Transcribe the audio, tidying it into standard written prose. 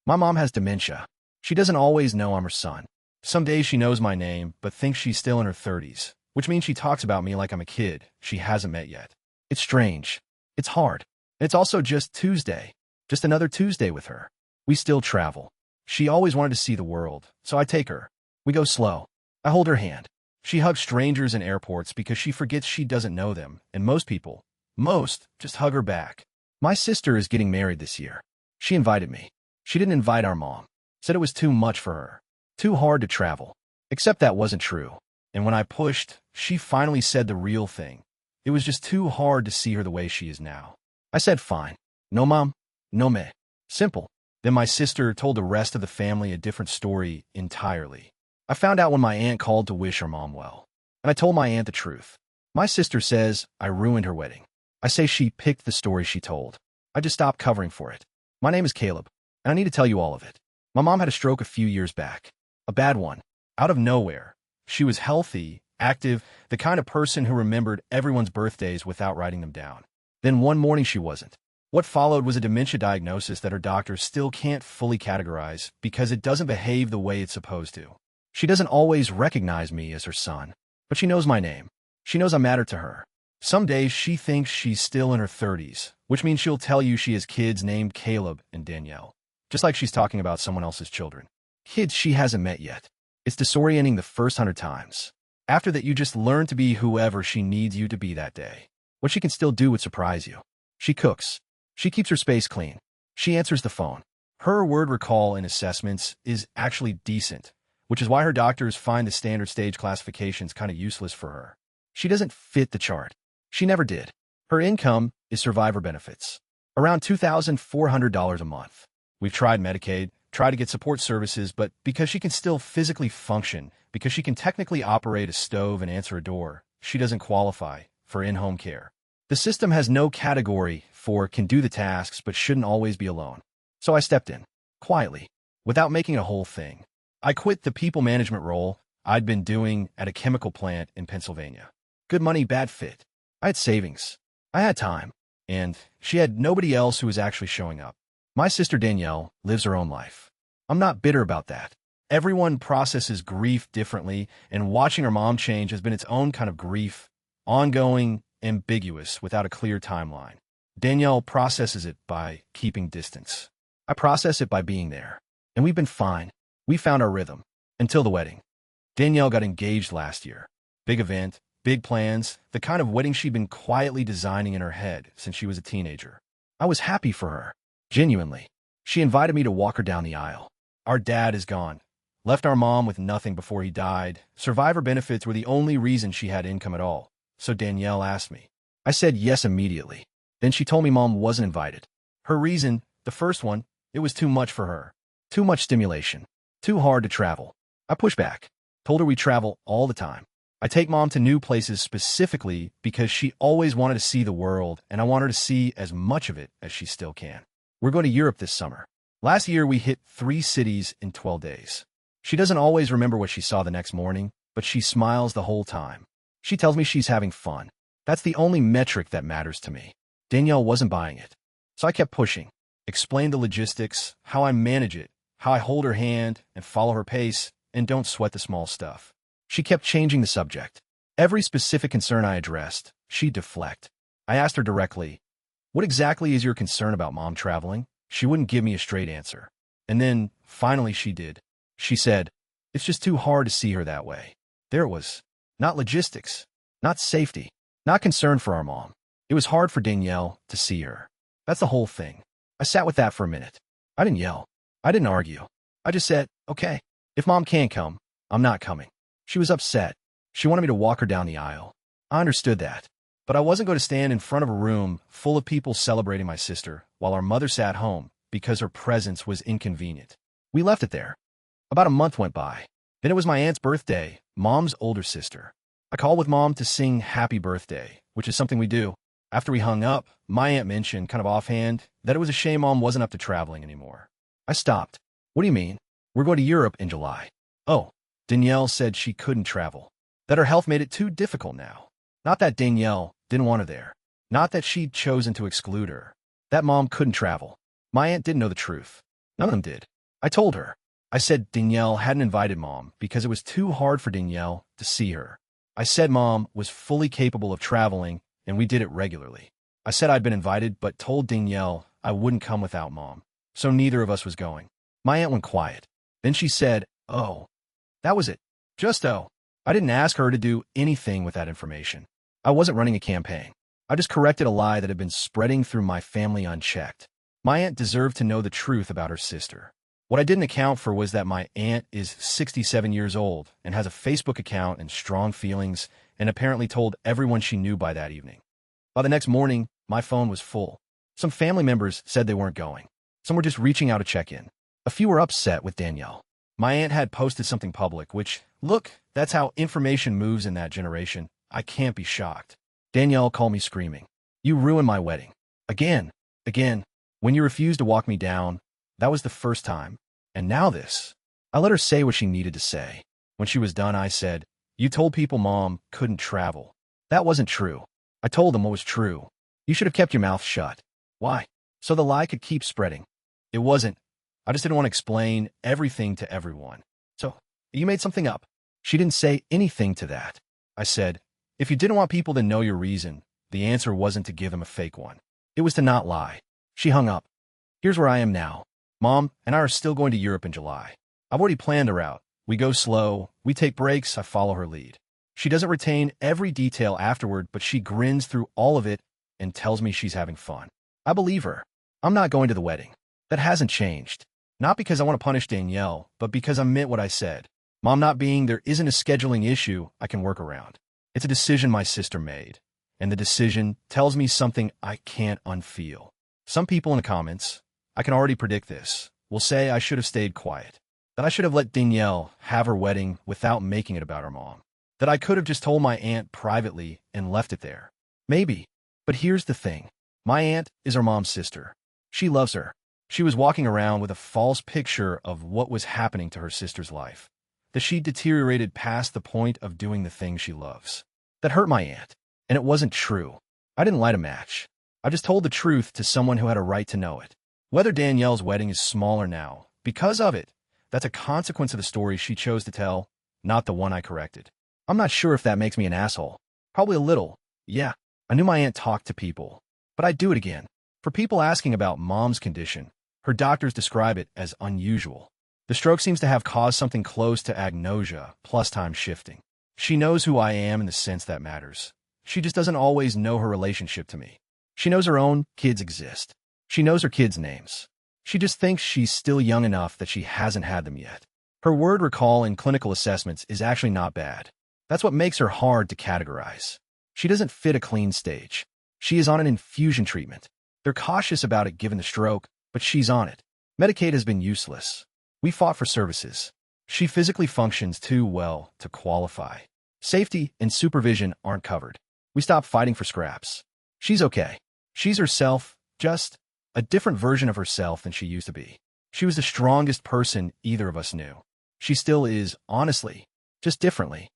My mom has dementia. She doesn't always know I'm her son. Some days she knows my name, but thinks she's still in her 30s, which means she talks about me like I'm a kid she hasn't met yet. It's strange. It's hard. And it's also just Tuesday. Just another Tuesday with her. We still travel. She always wanted to see the world, so I take her. We go slow. I hold her hand. She hugs strangers in airports because she forgets she doesn't know them, and most, just hug her back. My sister is getting married this year. She invited me. She didn't invite our mom. Said it was too much for her. Too hard to travel. Except that wasn't true. And when I pushed, she finally said the real thing. It was just too hard to see her the way she is now. I said fine. No mom, no me. Simple. Then my sister told the rest of the family a different story entirely. I found out when my aunt called to wish her mom well. And I told my aunt the truth. My sister says I ruined her wedding. I say she picked the story she told. I just stopped covering for it. My name is Caleb, and I need to tell you all of it. My mom had a stroke a few years back. A bad one. Out of nowhere. She was healthy, active, the kind of person who remembered everyone's birthdays without writing them down. Then one morning she wasn't. What followed was a dementia diagnosis that her doctors still can't fully categorize because it doesn't behave the way it's supposed to. She doesn't always recognize me as her son, but she knows my name. She knows I matter to her. Some days she thinks she's still in her 30s, which means she'll tell you she has kids named Caleb and Danielle, just like she's talking about someone else's children. Kids she hasn't met yet. It's disorienting the first 100 times. After that, you just learn to be whoever she needs you to be that day. What she can still do would surprise you. She cooks. She keeps her space clean. She answers the phone. Her word recall in assessments is actually decent, which is why her doctors find the standard stage classifications kind of useless for her. She doesn't fit the chart. She never did. Her income is survivor benefits, around $2,400 a month. We've tried Medicaid, tried to get support services, but because she can still physically function, because she can technically operate a stove and answer a door, she doesn't qualify for in-home care. The system has no category for can do the tasks but shouldn't always be alone. So I stepped in, quietly, without making a whole thing. I quit the people management role I'd been doing at a chemical plant in Pennsylvania. Good money, bad fit. I had savings. I had time. And she had nobody else who was actually showing up. My sister Danielle lives her own life. I'm not bitter about that. Everyone processes grief differently, and watching her mom change has been its own kind of grief, ongoing, ambiguous, without a clear timeline. Danielle processes it by keeping distance. I process it by being there. And we've been fine. We found our rhythm. Until the wedding. Danielle got engaged last year. Big event, big plans, the kind of wedding she'd been quietly designing in her head since she was a teenager. I was happy for her. Genuinely. She invited me to walk her down the aisle. Our dad is gone. Left our mom with nothing before he died. Survivor benefits were the only reason she had income at all. So Danielle asked me. I said yes immediately. Then she told me mom wasn't invited. Her reason, the first one, it was too much for her. Too much stimulation. Too hard to travel. I pushed back. Told her we travel all the time. I take mom to new places specifically because she always wanted to see the world, and I want her to see as much of it as she still can. We're going to Europe this summer. Last year, we hit 3 cities in 12 days. She doesn't always remember what she saw the next morning, but she smiles the whole time. She tells me she's having fun. That's the only metric that matters to me. Danielle wasn't buying it. So I kept pushing. Explained the logistics, how I manage it, how I hold her hand and follow her pace, and don't sweat the small stuff. She kept changing the subject. Every specific concern I addressed, she'd deflect. I asked her directly, "What exactly is your concern about mom traveling?" She wouldn't give me a straight answer. And then, finally she did. She said, "It's just too hard to see her that way." There it was. Not logistics. Not safety. Not concern for our mom. It was hard for Danielle to see her. That's the whole thing. I sat with that for a minute. I didn't yell. I didn't argue. I just said, okay, if mom can't come, I'm not coming. She was upset. She wanted me to walk her down the aisle. I understood that. But I wasn't going to stand in front of a room full of people celebrating my sister while our mother sat home because her presence was inconvenient. We left it there. About a month went by. Then it was my aunt's birthday, mom's older sister. I called with mom to sing happy birthday, which is something we do. After we hung up, my aunt mentioned, kind of offhand, that it was a shame mom wasn't up to traveling anymore. I stopped. What do you mean? We're going to Europe in July. Oh, Danielle said she couldn't travel. That her health made it too difficult now. Not that Danielle didn't want her there. Not that she'd chosen to exclude her. That mom couldn't travel. My aunt didn't know the truth. None of them did. I told her. I said Danielle hadn't invited Mom because it was too hard for Danielle to see her. I said Mom was fully capable of traveling, and we did it regularly. I said I'd been invited, but told Danielle I wouldn't come without Mom, so neither of us was going. My aunt went quiet. Then she said, "Oh, that was it. Just oh." I didn't ask her to do anything with that information. I wasn't running a campaign. I just corrected a lie that had been spreading through my family unchecked. My aunt deserved to know the truth about her sister. What I didn't account for was that my aunt is 67 years old and has a Facebook account and strong feelings, and apparently told everyone she knew by that evening. By the next morning, my phone was full. Some family members said they weren't going. Some were just reaching out to check in. A few were upset with Danielle. My aunt had posted something public, which, look, that's how information moves in that generation. I can't be shocked. Danielle called me screaming, "You ruined my wedding. Again. When you refused to walk me down, that was the first time. And now this." I let her say what she needed to say. When she was done, I said, "You told people Mom couldn't travel. That wasn't true." I told them what was true. "You should have kept your mouth shut." Why? So the lie could keep spreading. It wasn't. I just didn't want to explain everything to everyone. "So, you made something up." She didn't say anything to that. I said, "If you didn't want people to know your reason, the answer wasn't to give them a fake one. It was to not lie." She hung up. Here's where I am now. Mom and I are still going to Europe in July. I've already planned a route. We go slow, we take breaks, I follow her lead. She doesn't retain every detail afterward, but she grins through all of it and tells me she's having fun. I believe her. I'm not going to the wedding. That hasn't changed. Not because I want to punish Danielle, but because I meant what I said. Mom not being there isn't a scheduling issue I can work around. It's a decision my sister made, and the decision tells me something I can't unfeel. Some people in the comments, I can already predict this, will say I should have stayed quiet, that I should have let Danielle have her wedding without making it about her mom, that I could have just told my aunt privately and left it there. Maybe. But here's the thing. My aunt is her mom's sister. She loves her. She was walking around with a false picture of what was happening to her sister's life, that she deteriorated past the point of doing the thing she loves. That hurt my aunt, and it wasn't true. I didn't light a match. I just told the truth to someone who had a right to know it. Whether Danielle's wedding is smaller now, because of it, that's a consequence of the story she chose to tell, not the one I corrected. I'm not sure if that makes me an asshole. Probably a little. Yeah, I knew my aunt talked to people, but I'd do it again. For people asking about Mom's condition, her doctors describe it as unusual. The stroke seems to have caused something close to agnosia, plus time shifting. She knows who I am in the sense that matters. She just doesn't always know her relationship to me. She knows her own kids exist. She knows her kids' names. She just thinks she's still young enough that she hasn't had them yet. Her word recall in clinical assessments is actually not bad. That's what makes her hard to categorize. She doesn't fit a clean stage. She is on an infusion treatment. They're cautious about it given the stroke, but she's on it. Medicaid has been useless. We fought for services. She physically functions too well to qualify. Safety and supervision aren't covered. We stopped fighting for scraps. She's okay. She's herself, just a different version of herself than she used to be. She was the strongest person either of us knew. She still is, honestly, just differently.